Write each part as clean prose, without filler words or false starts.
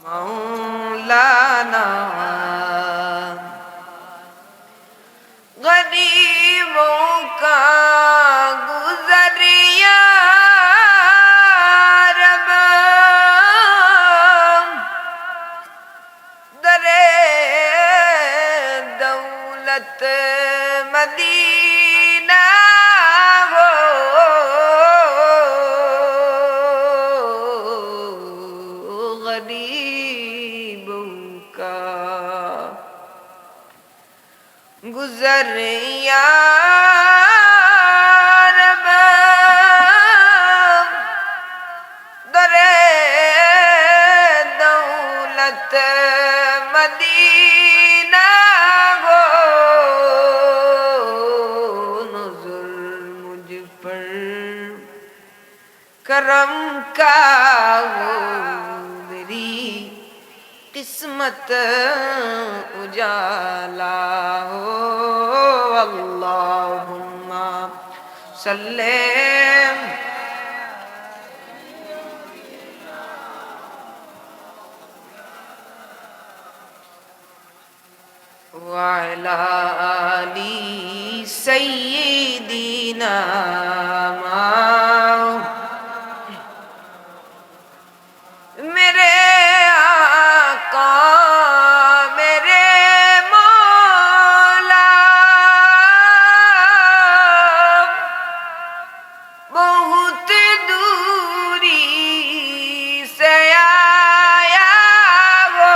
مولانا غریبوں کا گزریا رب در دولت مدینہ ہو غریبوں کا گزر یا رب در دولت مدینہ ہو نظر مجھ پر کرم کا ہو میری قسمت اجالا ہو اللہم صلی وعلی آل سیدنا میرے آقا میرے مولا بہت دوری سے آیا وہ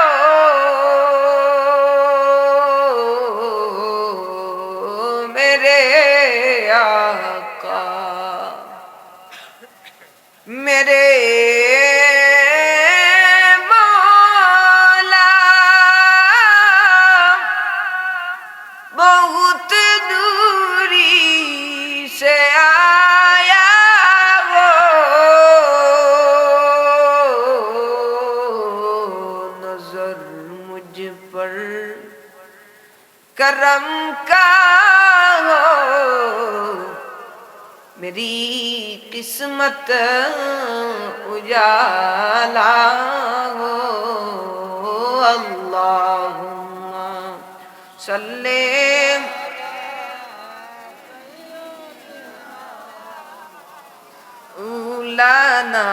میرے آقا میرے بہت دوری سے آیا وہ نظر مجھ پر کرم کا ہو میری قسمت اجالا ہو اللہم صلی مولانا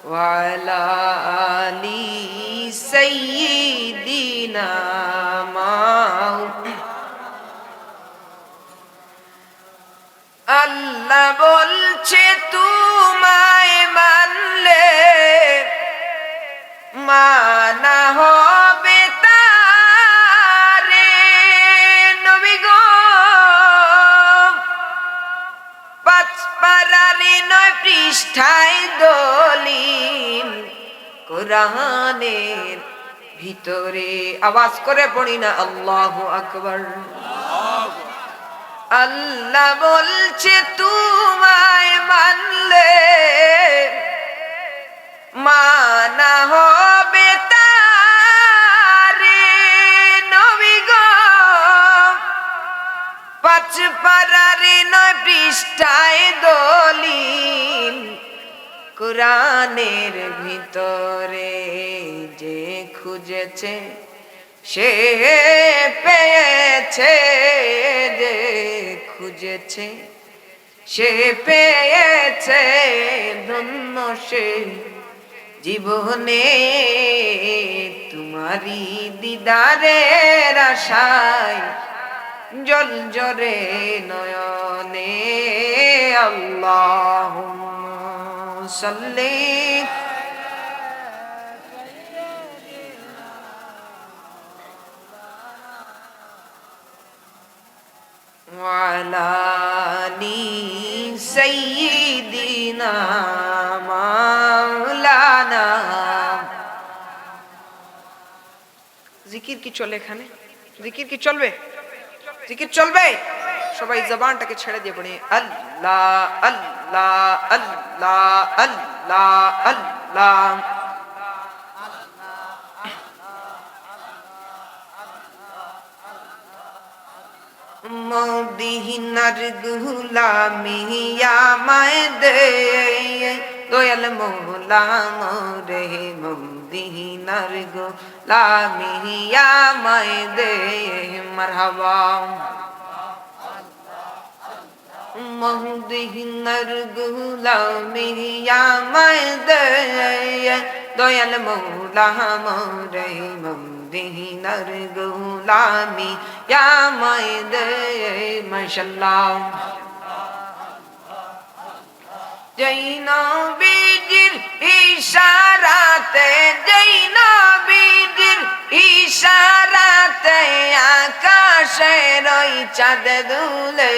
وعلی آل سیدنا আল্লাহ বলছে তোমায় মানলে মানা হবে তারে নবী গো পাঁচ পারারে 9 পৃষ্ঠায় দলিল কোরআনের ভিতরে আওয়াজ করে পড়ি না আল্লাহু আকবার আল্লাহ বলছে তোমায় মানলে মানা হবে তারে নবী গো পাঁচ পারারে 9 পৃষ্ঠায় দলিল কোরআনের ভিতরে যে খুঁজেছে সে পেয়েছে যে খুঁজেছে সে পেয়েছে ধন্য সে জীবনে তোমারি দিদারের আশায় জল জরে নয়নে আল্লাহুম্মা সাল্লি وعلى آل سيدنا مولانا জিকির কি চলে এখানে জিকির কি চলবে জিকির চলবে সবাই জবানটাকে ছেড়ে দিয়ে পড়ি আল্লাহ আল্লাহ আল্লাহ আল্লাহ আল্লাহ মদিনার গুলামি আমায় দে দয়াল মৌলা মোরে মদিনার গোলামিয়া মায় দে মারহাবা মদিনার গোলামিয়া মায় দে দয়াল মৌলা মোরে মদিনার গোলামিয়া মায় দে মাশাআল্লাহ যেই নবীজির ইশারাতে যেই নবীজির ইশারাতে আকাশের ওই চাঁদ দুলে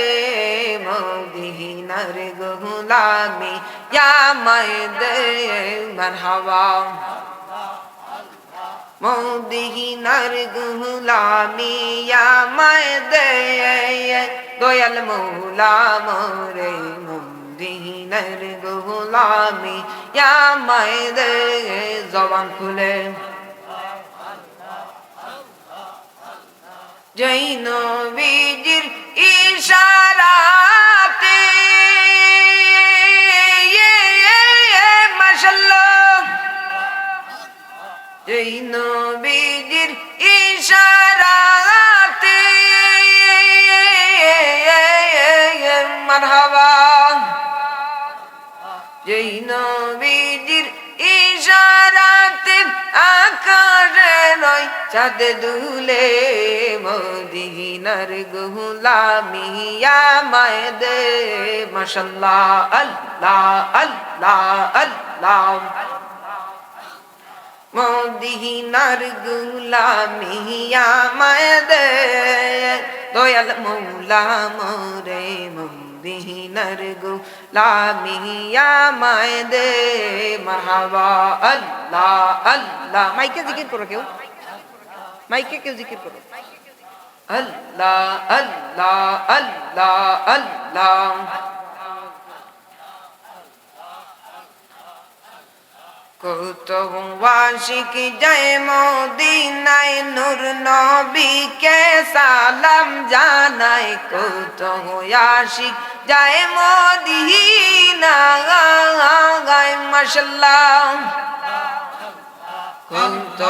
মদিনার গোলামি ইয়া মায়দে মারহাবা মদিনার গোলামি ইয়া মায়দে দয়াল মৌলা মোরে মদিনার গোলামি ইয়া মায়দে জবান খুলে যেই নবীজির ইশারাতে মাশাআল্লাহ যেই নবীজির ইশারাতে মারহাবা যেই নবীজির ইশারাতে আকাশে নয় চাঁদ দুলে মদিনার গোলামি ইয়া মায়দে মাশাআল্লাহ আল্লাহ আল্লাহ আল্লাহ মদিনার গোলামি ইয়া মায়দে দয়াল মৌলা মোরে মদিনার গোলামি ইয়া মায়দে মারহাবা আল্লাহ আল্লাহ মাইকে জিকির করো কেউ মাইকে কেউ জিকির করো আল্লাহ আল্লাহ আল্লাহ আল্লাহ কত আশিক যায় মদিনায় নূর নবীকে সালাম জানাই কত আশিক যায় মদিনায় মাশাআল্লাহ কত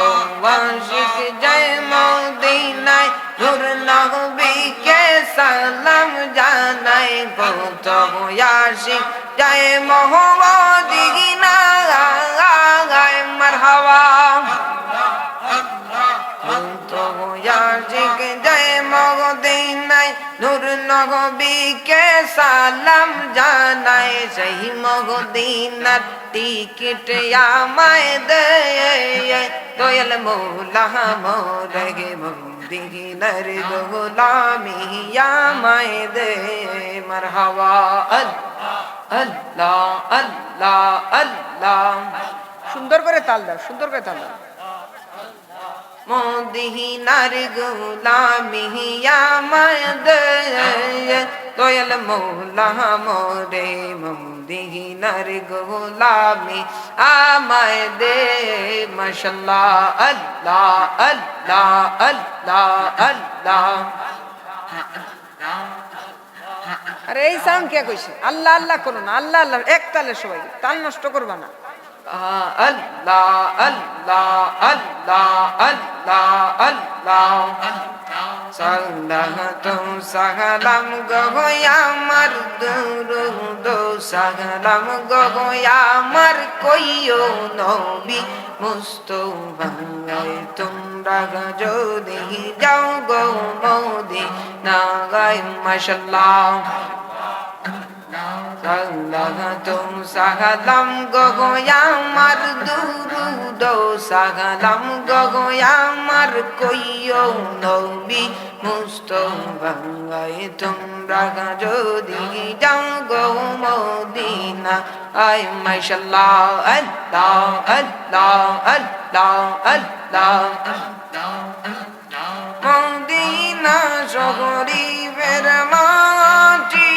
আশিক যায় মদিনায় নূর নবীকে সালাম জানাই কত আশিক যায় মদিনায় মারহাবা কত আশিক যায় মদিনায় নূর নবীকে সালাম জানাই সেই মদিনার টিকিট আমায় দে দয়াল মৌলা মোরে মদিনার গোলামি ইয়া মায়দে মারহাবা আল্লাহ আল্লাহ আল্লাহ সুন্দর করে তাল দাও সুন্দর করে তাল দাও মদিনার গোলামি ইয়া মায়দে দয়াল মৌলা মোরে মদিনার গোলামি আমায় দে মাশাআল্লাহ আল্লাহ আল্লাহ আল্লাহ আল্লাহ আরে এই সাউন্ড কে কইছে আল্লাহ আল্লাহ করো না আল্লাহ আল্লাহ এক তালে সবাই তাল নষ্ট করবা না আল্লাহ আল্লাহ আল্লাহ আল্লাহ আল্লাহ সালাতুম সালাম গো আমার দুরুদ সালাম গো আমার কইও নবী মুস্তাফা তোমরা যদি যাও গো মদিনা গায় মাশাআল্লাহ সালাতুম সালাম গো আমার দুরুদ সালাম গো আমার কইও নবী মুস্তাফা তোমরা যদি যাও গো মদিনা আয় মাশাআল্লাহ আল্লাহ আল্লাহ আল্লাহ আল্লাহ মদিনা শরীফের মাটি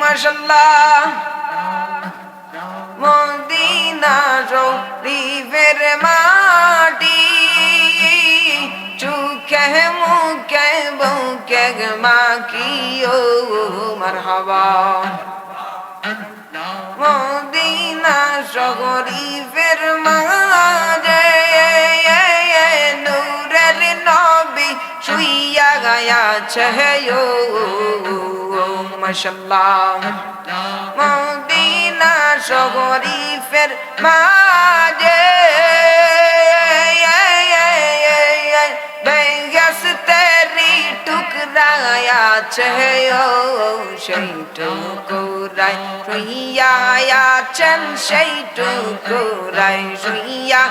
মাশাআল্লাহ মদিনা শরীফের মাটি চোখে মুখে বুকে মাখিও মারহাবা শরীফের মাঝে নূরের নবী শুইয়া গায়াছে মাশাআল্লাহ মদিনা শরীফের মাঝে বেহেশতেরি টুকরায়া আছে সেই টুকরাই শুইয়া আছেন সেই টুকরাই শুইয়া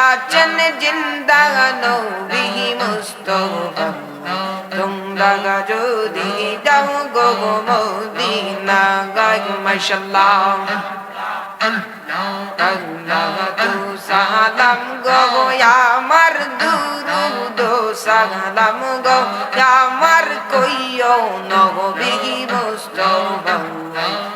আছেন জিন্দা নবী মুস্তাফা তোমরা যদি যাও গো মদিনা গায় মাশাআল্লাহ আল্লাহ তু সালাম গো আমার দুরুদ সালাম গো আমার কইও নবী মুস্তাফা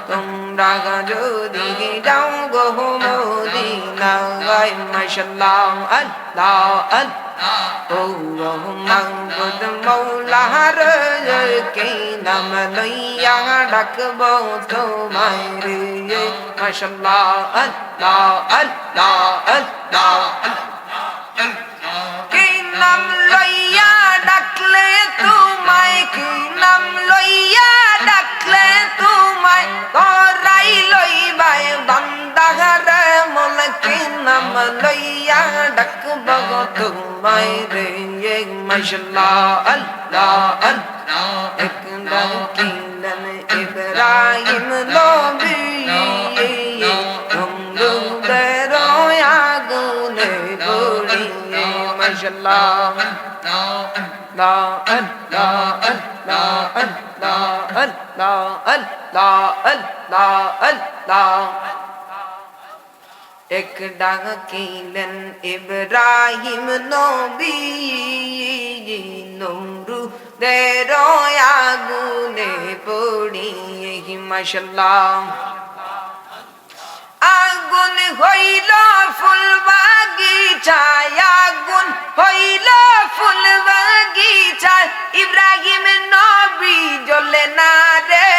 তোমরা যদি যাও গো মদিনা গায় মাশাআল্লাহ আল্লাহ আল্লাহ মাহবুব মৌলার কে নাম লইয়া ডাকব তোমায় রে মাশাআল্লাহ আল্লাহ আল্লাহ আল্লাহ কি নাম লইয়া ডাকলে তোমায় কি নাম লইয়া ডাকলে তোমায় করাই লইবাই বান্দাগার মন কি নাম লইয়া ডাকব তোমায় রে মাশাআল্লাহ আল্লাহ আল্লাহ এক ডাকিলেন ইব্রাহিম নবী নমরুদের আগুনে পড়িয়ে মাশাআল্লাহ আল্লাহ আল্লাহ আল্লাহ আল্লাহ আল্লাহ আল্লাহ আল্লাহ আল্লাহ এক ডাকিলেন ইব্রাহিম নবী নমরুদের আগুনে পড়িয়ে মাশাআল্লাহ আগুন হইল ফুল বাগিচায় আগুন হইল ফুল বাগিচায় ইব্রাহিম নবী জ্বলে না রে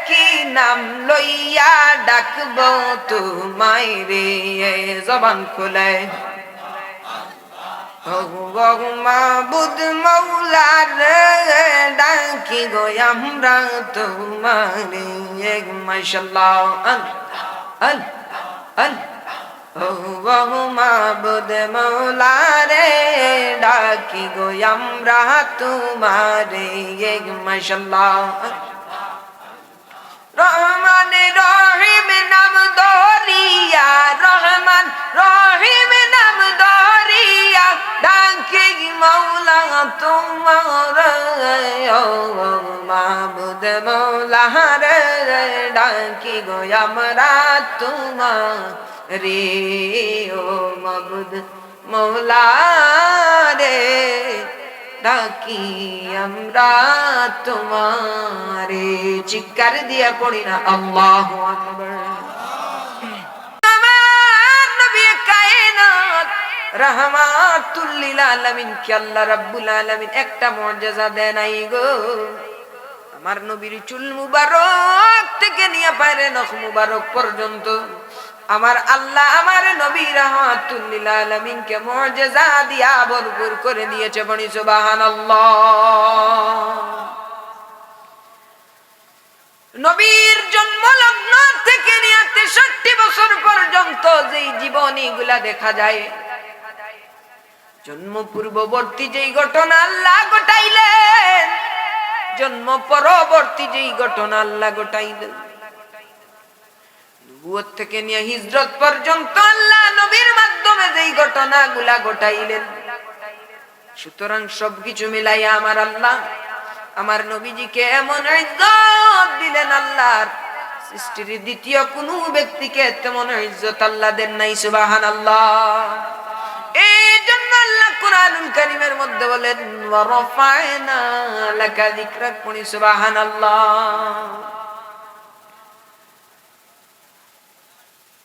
কি নাম লইয়া ডাকব তোমায় রে জবান খুলে মাবুদ মৌলা রে ডাকি গো আমরা তোমারে মাশাআল্লাহ আল্লাহ মাবুদ মৌলা রে ডাকি গো আমরা তোমারে মাশাআল্লাহ রহমান রহিম নাম দরিয়া রহমান রহিম নাম দরিয়া ডাকি মৌলা তোমার মাবুদ মৌলা রে ডাকি গো আমরা তোমার রে ও মাবুদ মৌলা রে ডাকি আমরা তোমারে চিৎকার দিয়া পড়ি না আল্লাহু আকবার আমার নবী কায়নাত রাহমাতুল লিল আলামিন কি আল্লাহ রাব্বুল আলামিন একটা মুআজিজা দেন নাই গো আমার নবীর চুল মুবারক থেকে নিয়ে পায়ের নখ মুবারক পর্যন্ত আমার আল্লাহ আমার নবী রাহমাতুল লিল আলামিন কে মুআজিজা দিয়া ভরপুর করে দিয়েছে বলি সুবহানাল্লাহ নবীর জন্ম লগ্ন থেকে নিয়ে 63 বছর পর্যন্ত যেই জীবনীগুলা দেখা যায় জন্ম পূর্ববর্তী যেই ঘটনা আল্লাহ ঘটাইলেন জন্ম পরবর্তী যেই ঘটনা আল্লাহ ঘটাইলেন নবুয়ত থেকে নিয়ে হিজরত পর্যন্ত আল্লাহ নবীর মাধ্যমে যেই ঘটনাগুলা ঘটাইলেন সুতরাং সবকিছু মিলাইয়া আমার আল্লাহ আমার নবীজিকে এমন ইজ্জত দিলেন আল্লাহর সৃষ্টির দ্বিতীয় কোনো ব্যক্তিকে তেমন ইজ্জত আল্লাহ দেন নাই সুবহানাল্লাহ এই জন্য আল্লাহ কুরআনুল কারীমের মধ্যে বলেন ওয়া রাফা'না লাকা যিকরাক পড়ি সুবহানাল্লাহ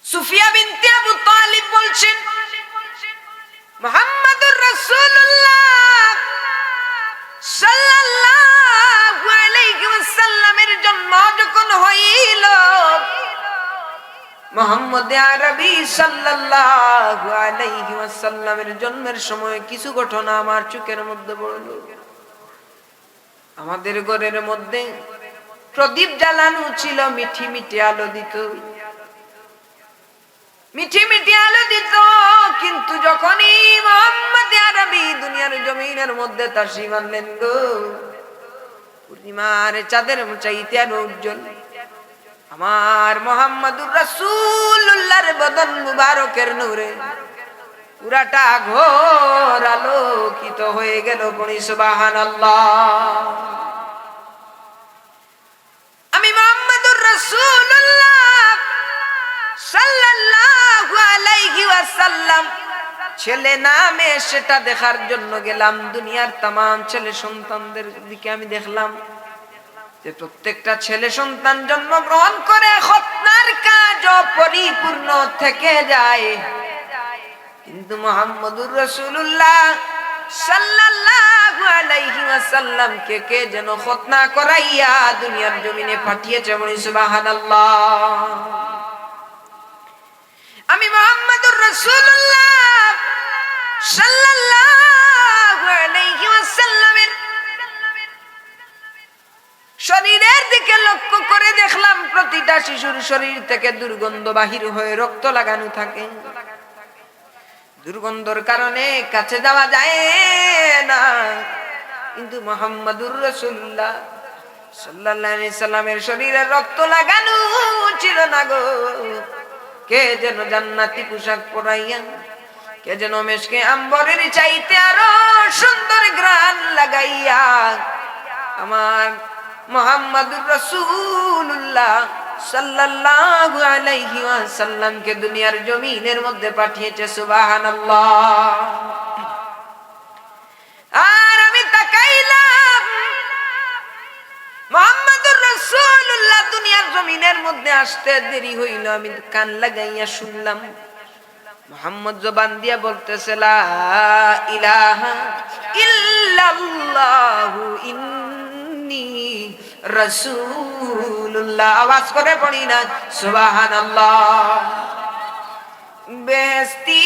সুফিয়া বিনতে আবু তালিব বলছেন মুহাম্মাদুর রাসূলুল্লাহ সাল্লাল্লাহু আলাইহি ওয়াসাল্লামের জন্ম যখন হইল মুহাম্মদ আরবি সাল্লাল্লাহু আলাইহি ওয়াসাল্লামের জন্মের সময় কিছু ঘটনা আমার চোখের মধ্যে পড়ল। আমাদের ঘরের মধ্যে প্রদীপ জ্বালানো ছিল, মিঠি মিঠি আলো দিত, মিঠি মিঠি আলো দিত। কিন্তু যখনই মুহাম্মদ আরবি দুনিয়ার জমিনের মধ্যে তাশরীফ আনলেন গো, পূর্ণিমার চাঁদের চাইতে আরো উজ্জ্বল আমার মুহাম্মদুর রাসূলুল্লাহর বদন মুবারকের নূরে পুরাটা ঘর আলোকিত হয়ে গেল। পড়ি সুবহানাল্লাহ। আমি মুহাম্মদুর রাসূলুল্লাহ সাল্লাল্লাহু আলাইহি ওয়াসাল্লাম ছেলে নামে সেটা দেখার জন্য গেলাম। দুনিয়ার तमाम ছেলে সন্তানদের দিকে আমি দেখলাম যে প্রত্যেকটা ছেলে সন্তান জন্মগ্রহণ করে খতনার কাজ পরিপূর্ণ থেকে যায়, কিন্তু মুহাম্মদুর রাসূলুল্লাহ সাল্লাল্লাহু আলাইহি ওয়াসাল্লাম কে যেন খতনা করাইয়া দুনিয়ার জমিনে পাঠিয়েছে। বলি সুবহানাল্লাহ। আমি মুহাম্মদুর রাসূলুল্লাহ সাল্লাল্লাহু আলাইহি ওয়াসাল্লামের শরীরের দিকে লক্ষ্য করে দেখলাম প্রতিটা শিশুর শরীর থেকে দুর্গন্ধ বাহির হয়ে রক্ত লাগানো থাকে। দুর্গন্ধর কারণে কাছে যাওয়া যায় না, কিন্তু মুহাম্মদুর রাসূলুল্লাহ সাল্লাল্লাহু আলাইহি সাল্লামের শরীরে রক্ত লাগানো ছিল না গো। কে যেন জান্নাতি পোশাক পরাইয়া, কে যেন মেশকে আম্বরের চাইতে আরো সুন্দর ঘ্রাণ লাগাইয়া আমার মুহাম্মদুর রাসূলুল্লাহ সাল্লাল্লাহু আলাইহি ওয়াসাল্লাম কে দুনিয়ার জমিনের মধ্যে পাঠিয়েছে। সুবহানাল্লাহ। আর আমি তাকাইলাম মুহাম্মদুর রাসূলুল্লাহ দুনিয়ার জমিনের মধ্যে আসতে দেরি হইল। আমি কান লাগাইয়া শুনলাম মুহাম্মদ জবান দিয়া বলতেছে লা ইলাহা ইল্লাল্লাহু ইন্নী রাসূলুল্লাহ। আওয়াজ করে পড়ি না সুবহানাল্লাহ। বেহেশতি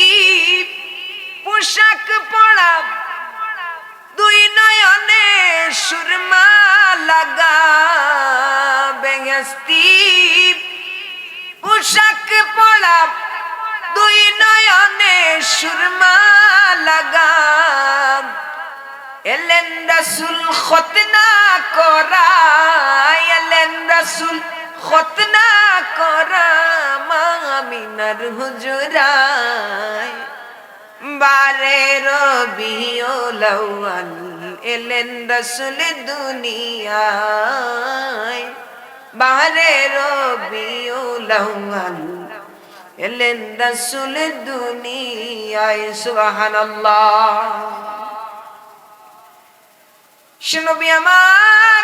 পোশাক পরা, দুই নয়নে সুরমা লাগা, বেহেশতি পোশাক পরা, দুই নয়নে সুরমা লাগা, এলেন রাসূল খতনা করা, এলেন রাসূল খতনা করা আমিনার হুজরায়। বারে রবিউল আউয়াল এলেন রাসূল দুনিয়ায়, বারে রবিউল আউয়াল এলেন রাসূল দুনিয়ায়। সুবহানাল্লাহ। নবী আমার,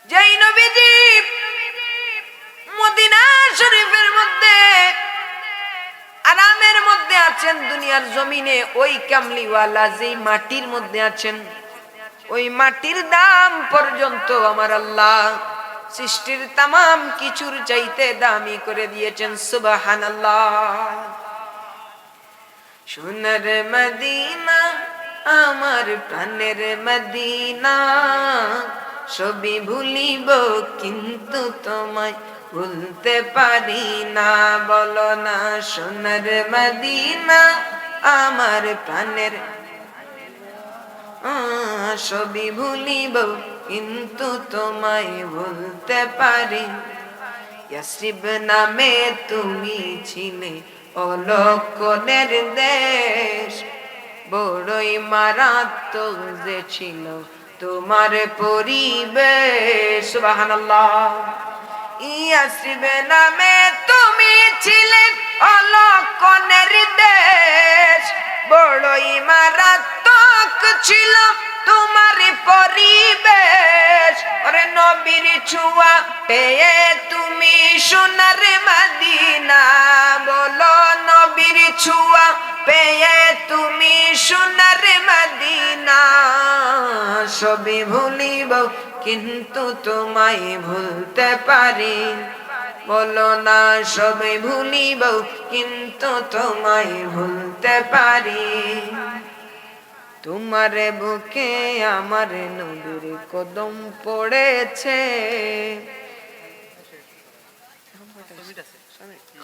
যেই নবীজি মদিনা শরীফের মধ্যে আরামের মধ্যে আছেন দুনিয়ার জমিনে, ওই কামলিওয়ালা যেই মাটির মধ্যে আছেন, ওই মাটির দাম পর্যন্ত আমার আল্লাহ সৃষ্টির तमाम কিছুর চাইতে দামি করে দিয়েছেন। সুবহানাল্লাহ। সোনার মদিনা আমার প্রাণের মদিনা, সবই ভুলিব কিন্তু তোমায় ভুলতে পারি না। বলো না সোনার মদিনা আমার প্রাণের, সবই ভুলিব কিন্তু তোমায় ভুলতে পারি। ইয়াসরিব নামে তুমি ছিলে অলক্ষণের দেশ, বড়ই মারাত্মক যে ছিল তোমার পরিবেশ। সুবহানাল্লাহ। ইয়াসরিব নামে তুমি ছিলে অলক্ষণের দেশ, বড়ই মারাত্মক ছিল তোমার পরিবেশ। ওরে নবীর ছোঁয়া পেয়ে তুমি সোনার মদিনা, বলো নবীর ছোঁয়া পেয়ে তুমি সোনার মদিনা। সবই ভুলিব কিন্তু তোমায় ভুলতে পারি, বলো না সবে ভুলিব কিন্তু তোমায় ভুলতে পারি তোমার বুকে আমার নবীর কদম পড়েছে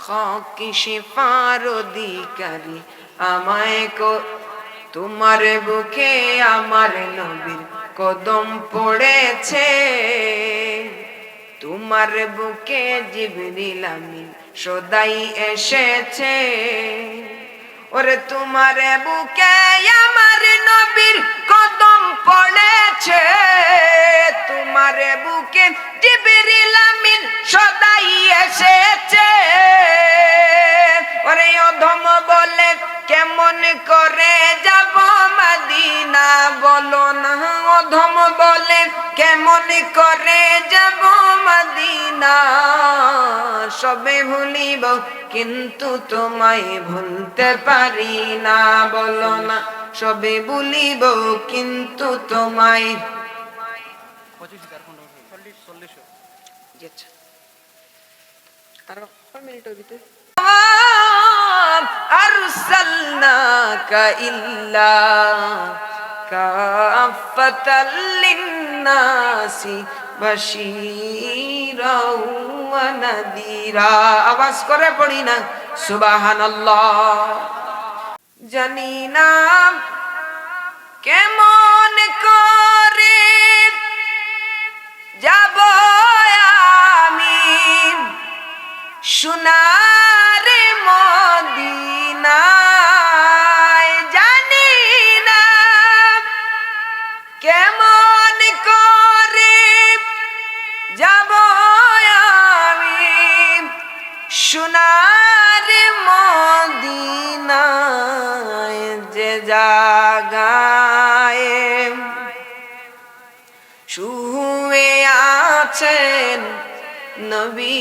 খাকি শিফার অধিকারী আমায় তোমার বুকে আমার নবীর কদম পড়েছে তোমার বুকে জিবরিল আমিন সদাই এসেছে ওরে তোমার বুকে আমার নবীর কদম পড়েছে তোমার বুকে জিবরিল আমিন সদাই এসেছে ওরে অধম বলে কেমন করে যাব মদিনা বলো না অধম বলে কেমন করে যাব মদিনা সবে ভুলিব কিন্তু তোমায় ভুলতে পারি না বলো না সবে ভুলিব কিন্তু তোমায় আরসালনাকা ইল্লা কাফাতাল লিন্নাসি বাশীরাও ওয়া নাযীরা আওয়াজ করে পড়ি না সুবহানাল্লাহ জানি না কেমন করে যাব আমি সোনার মদিনায় জানি না কেমন করে যাব আমি সোনার মদিনায় যে জাগায় শুয়ে আছেন নবী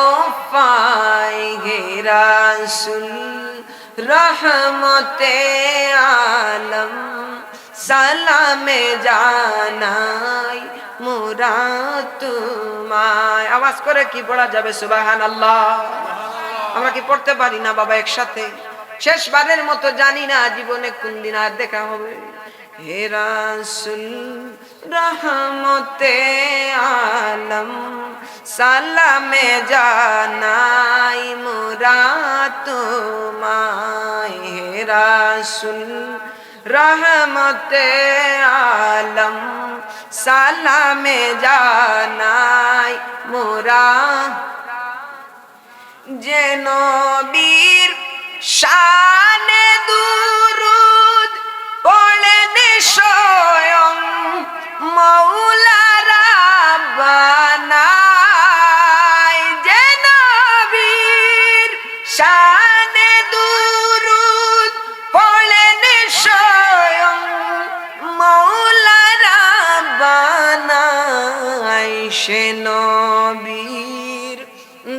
মুস্তাফায় হে রাসূল রহমতে আলম সালামে জানাই মোরা তোমায় আওয়াজ করে কি পড়া যাবে সুবহানাল্লাহ আমরা কি পড়তে পারি না বাবা একসাথে শেষবারের মতো জানি না জীবনে কোন দিন আর দেখা হবে হে রাসূল রহমতে আলম সালামে জানাই মোরা তোমায় হে রাসূল রহমতে আলম সালামে জানাই মোরা যে নবীর শানে দুরুদ পড়েন স্বয়ং মৌলা রাব্বানা যে নবীর শানে দুরুদ পড়েন স্বয়ং মৌলা রাব্বানা সে নবীর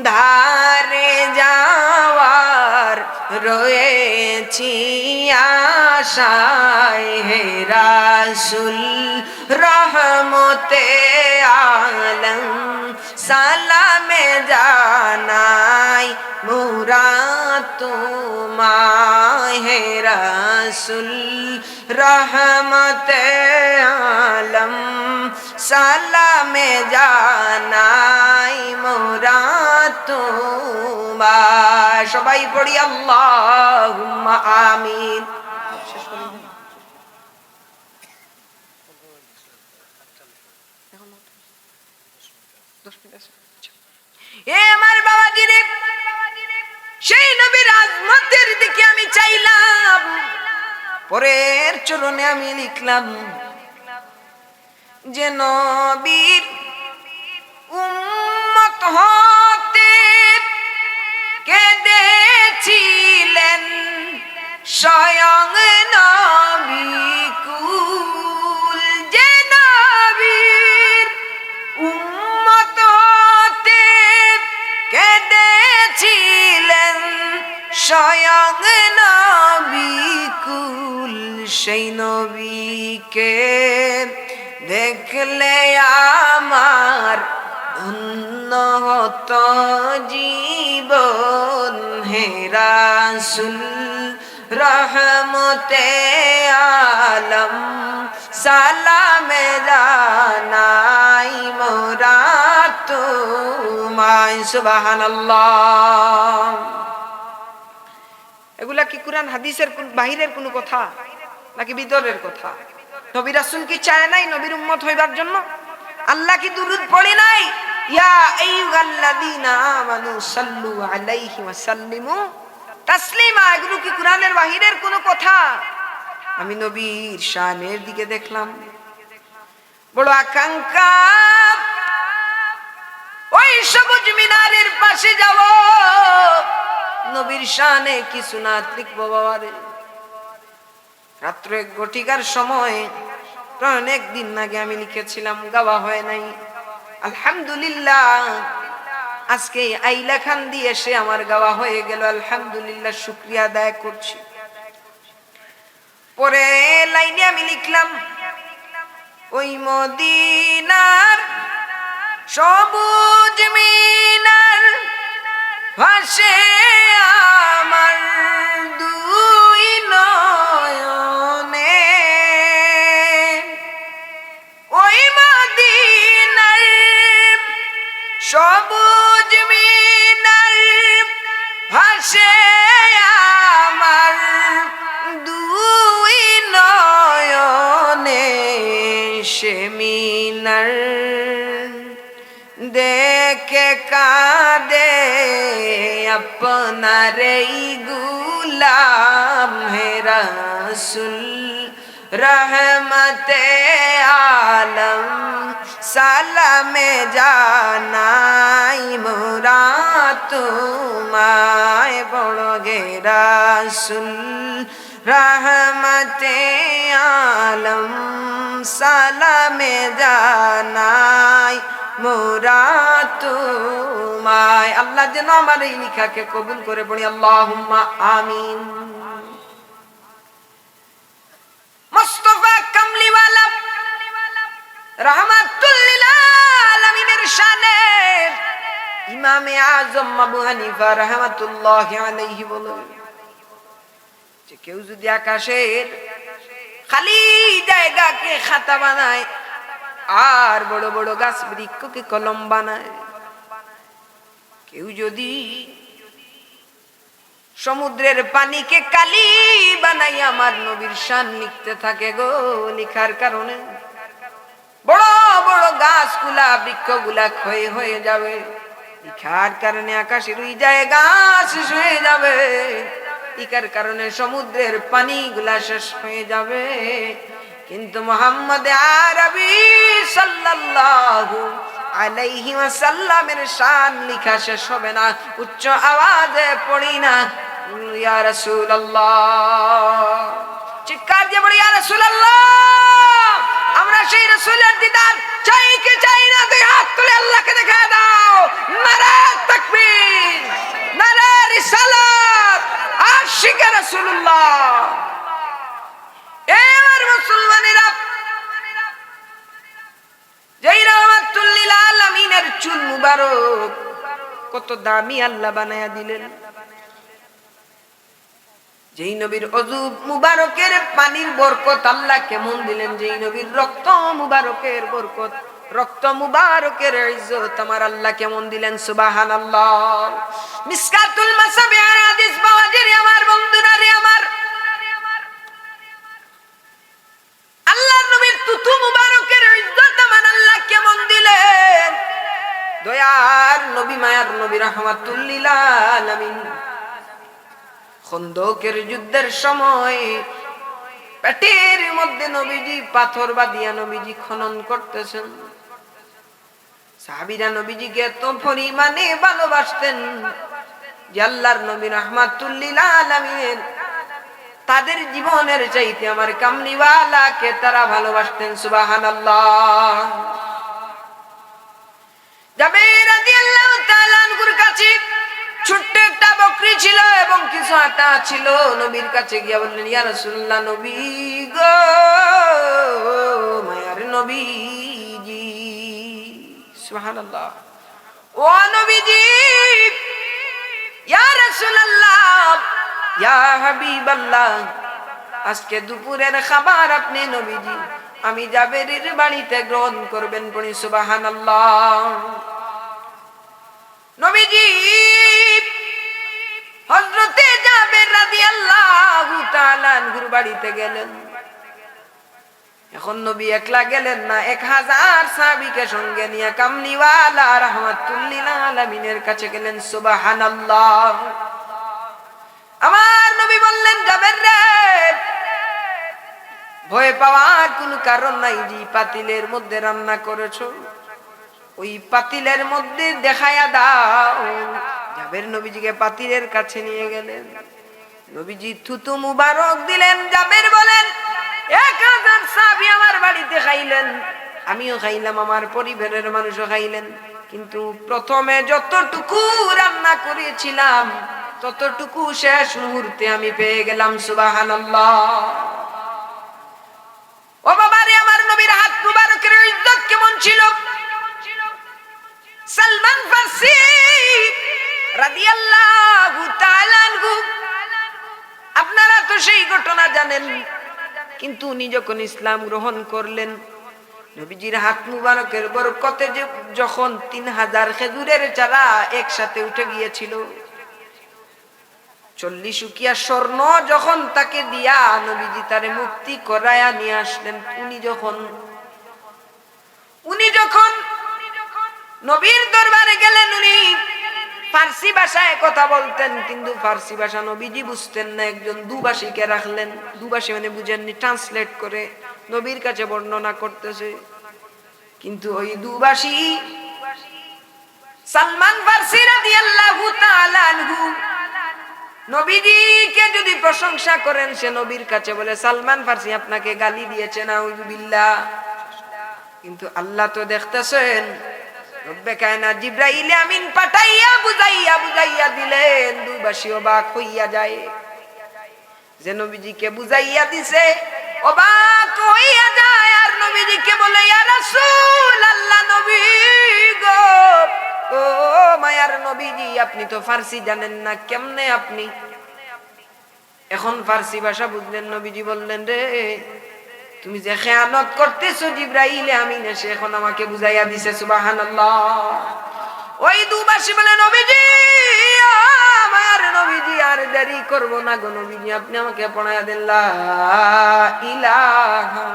ধারে যাওয়ার রয়েছি আশায় হে রাসূল রহমতে আলম সালামে জানাই মোরা তোমায় হে রাসূল রহমতে আলম সালামে জানাই মোরা তোমায় সবাই পড়ি আল্লাহুম্মা আমিন এ আমার বাবাজি রে সেই নবীর আজমতের দিকে আমি চাইলাম পরের চরণে আমি লিখলাম যে নবীর উম্মত হতে কেঁদেছিলেন স্বয়ং নবী কুল যে নবীর উম্মত হতে কেঁদেছিলেন স্বয়ং নবী কুল সেই নবীকে দেখলে আমার ধন্য নত জীবন হে রাসূল রহমতে আলম সালামে জানাই মোরা তোমায় সুবহানাল্লাহ। এগুলা কি কুরআন হাদিসের বাহিরের কোনো কথা নাকি ভিতরের কথা? নবী রাসূল কি চায় নাই নবীর উম্মত হইবার জন্য? আল্লাহ কি দুরূদ পড়ে নাই? ইয়া আইয়ুহাল্লাযীনা আমানু সাল্লু আলাইহি ওয়া সাল্লিমু তাসলিমা। এগুলো কি কুরআনের বাহিরের কোনো কথা? আমি নবীর শানের দিকে দেখলাম, বড় আকাঙ্ক্ষা ওই সবুজ মিনারের পাশে যাব, নবীর শানে কিছু না লিখব বাবারে। রাত্র 1 ঘটিকার সময়, প্রায় অনেক দিন আগে আমি লিখেছিলাম, গাওয়া হয় নাই। আলহামদুলিল্লাহ আজকে আইলা খান দিয়ে এসে আমার গাওয়া হয়ে গেল। আলহামদুলিল্লাহ শুকরিয়া আদায় করছি। পরে লাইনে আমি লিখলাম, ওই মদিনার সবুজ মিনার ভাসে আমার দুই নয়নে, ওই মদিনার সবুজ মিনার ভাসে আমার দুই নয়নে, সে মিনার দেখে কাঁদে আপনার এই গুলাম হে রাসূল রহমতে আলম সালামে জানাই মোরা তোমায় বড় গে রাসূল রহমতে আলম সালামে জানাই মোরা তোমায়। আল্লাহ যেন আমার এই লিখাকে কবুল করে, পড়ি আল্লাহুম্মা আমিন। মুস্তাফা কামলিওয়ালা রাহমাতুল লিল আলামিনের শানে ইমামে আযম আবু হানিফা রাহমাতুল্লাহি আলাইহি বলেন যে কেউ যদি আকাশের খালি জায়গাকে খাতা বানায় আর বড় বড় গাছ বৃক্ষকে কলম বানায়, কেউ যদি সমুদ্রের পানিকে কালি বানাই আমার নবীর শান লিখতে থাকে গো, লিখার কারণে বড় বড় গাছগুলা বৃক্ষগুলা ক্ষয় হয়ে যাবে, লিখার কারণে আকাশের ওই জায়গা শেষ হয়ে যাবে, লিখার কারণে সমুদ্রের পানিগুলা শেষ হয়ে যাবে। কিন্তু মুহাম্মদ আরবি সাল্লাল্লাহু আলাইহি ওয়াসাল্লামের শান লিখা শেষ হবে না। উচ্চ আওয়াজে পড়ি না ইয়া রাসূলুল্লাহ, চিৎকার দিয়ে বলি ইয়া রাসূলুল্লাহ। আমরা সেই রাসূলের দিদার চাই কি চাই না? দুই হাত তুলে আল্লাহকে দেখায় দাও। নারে তাকবীর, নারে রিসালাত, আশিকে রাসূলুল্লাহ। এবার মুসলমানেরা যেই রাহমাতুল লিল আলামিনের চুল মুবারক কত দামি আল্লাহ বানায়া দিলেন, যেই নবীর ওযু মুবারকের পানির বরকত আল্লাহ কেমন দিলেন, যেই নবীর রক্ত মুবারকের বরকত, রক্ত মুবারকের ইজ্জত আমার আল্লাহ কেমন দিলেন। সুবহানাল্লাহ। মিসকাতুল মাসাবির হাদিস পাওয়া যায় আমার বন্ধুরা রে, আমার আল্লাহর নবীর তুতু মুবারকের ইজ্জত আমার আল্লাহ কেমন দিলেন। দয়ার নবী, মায়ার নবী, রাহমাতুল লিল আলামিন খন্দকের যুদ্ধের সময় পেটের মধ্যে নবীজি পাথর বাঁধিয়া নবীজি খনন করতেছেন। সাহাবীরা নবীজিকে এত পরিমাণে ভালোবাসতেন যে আল্লাহর নবী রাহমাতুল লিল আলামিন তাদের জীবনের চাইতে আমার কামলিওয়ালাকে তারা ভালোবাসতেন। সুবহানাল্লাহ। জাবের রাদিয়াল্লাহু তাআলা আনহুর কাছে ছোট্ট একটা বকরি ছিল এবং কিছু আটা ছিল। নবীর কাছে গিয়া বললেন, ইয়া রাসূলুল্লাহ, নবী গো, মায়ার নবীজি। সুবহানাল্লাহ। ও নবীজি, ইয়া রাসূলুল্লাহ, ইয়া হাবিবাল্লাহ, আজকে দুপুরের খাবার আপনি নবীজি আমি জাবেরের বাড়িতে গ্রহণ করবেন। পড়ি সুবহানাল্লাহ। নবীজি হযরতে জাবের রাদিয়াল্লাহু তাআলা আনহুর বাড়িতে গেলেন। এখন নবী একলা গেলেন না, 1000 সাহাবীকে সঙ্গে নিয়ে কামলিওয়ালা রাহমাতুল লিল আলামিনের কাছে গেলেন। সুবহানাল্লাহ। আমার নবী বললেন, জাবের রে, ভয় পাওয়ার কোনো কারণ নাই। যে পাতিলের মধ্যে রান্না করেছো ওই পাতিলের মধ্যে দেখায়া দাও। জাবের নবীজিকে পাতিলের কাছে নিয়ে গেলেন। নবীজি থুতু মুবারক দিলেন। জাবের বলেন, 1000 সাহাবী আমার বাড়িতে খাইলেন, আমিও খাইলাম, আমার পরিবারের মানুষও খাইলেন, কিন্তু প্রথমে যতটুকু রান্না করেছিলাম ততটুকু শেষ মুহূর্তে আমি পেয়ে গেলাম। সুবহানাল্লাহ। ও বাবারে, আমার নবীর হাত মুবারকের ইজ্জত কেমন ছিল! সালমান ফারসি রাদিয়াল্লাহু তাআলা আনহু, আপনারা তো সেই ঘটনা জানেন, কিন্তু উনি যখন ইসলাম গ্রহণ করলেন, নবীজির হাত মুবারকের বরকতে যখন 3000 খেজুরের চারা একসাথে উঠে গিয়েছিল, 40 উকিয়া স্বর্ণ যখন তাকে দিয়া নবীজি তারে মুক্তি করায়া নিয়ে আসলেন, উনি যখন নবীর দরবারে গেলেন, উনি ফার্সি ভাষায় কথা বলতেন, কিন্তু ফার্সি ভাষা নবীজি বুঝতেন না। একজন দুভাষীকে রাখলেন। দুভাষী মানে বুঝেননি, ট্রান্সলেট করে নবীর কাছে বর্ণনা করতেছে। কিন্তু ওই দুভাষী সালমান ফারসি রাদিয়াল্লাহু তাআলা আনহু নবীজিকে যদি প্রশংসা করেন, সে নবীর কাছে বলে, সালমান ফারসি আপনাকে গালি দিয়েছে, নাউযুবিল্লাহ। কিন্তু আল্লাহ তো দেখতেছেন, রব্বে কায়নাত জিবরাইল আমিন পাঠাইয়া বুঝাইয়া দিলেন। দুভাষী অবাক হইয়া যায়, যে নবীজিকে বুঝাইয়া দিছে অবাক হইয়া যায়, আর নবীজিকে বলে, ইয়া রাসূলুল্লাহ, নবী গো, ও মায়ার নবীজি, আপনি তো ফার্সি জানেন না, কেমনে আপনি এখন ফার্সি ভাষা বুঝলেন? নবীজি বললেন, রে, তুমি যে খেয়ানত করতেছো, জিবরাইল আমিন এসে এখন আমাকে বুঝাইয়া দিছে। সুবহানাল্লাহ। ওই দুভাষী বলে, নবীজি, আমার নবীজি, আর দেরি করব না গো নবীজি, আপনি আমাকে পড়ায়া দেন, লা ইলাহা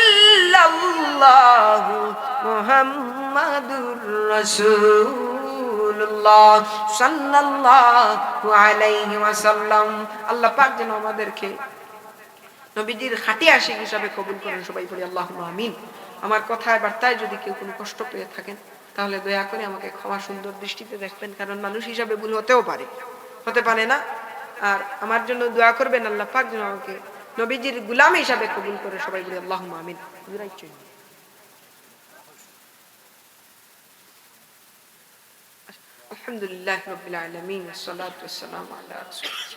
ইল্লাল্লাহু মুহাম্মাদুর রাসূলুল্লাহ সাল্লাল্লাহু আলাইহি ওয়াসাল্লাম। আল্লাহ পাক যেন আমাদেরকে নবীজির খাঁটি আশিক হিসাবে কবুল করেন। সবাই পড়ি আল্লাহুম্মা আমিন। আমার কথায় বার্তায় যদি কেউ কোনো কষ্ট পেয়ে থাকেন, তাহলে দয়া করে আমাকে ক্ষমা সুন্দর দৃষ্টিতে দেখবেন, কারণ মানুষ হিসাবে ভুল হতে পারে না। আর আমার জন্য দোয়া করবেন, আল্লাহ পাক যেন আমাকে নবীজির গোলাম হিসাবে কবুল করে। সবাই বলি আল্লাহুম্মা আমিন। আলহামদুলিল্লাহি রাব্বিল আলামিন, ওয়াসসালাতু ওয়াসসালামু আলা রাসূলিল্লাহ।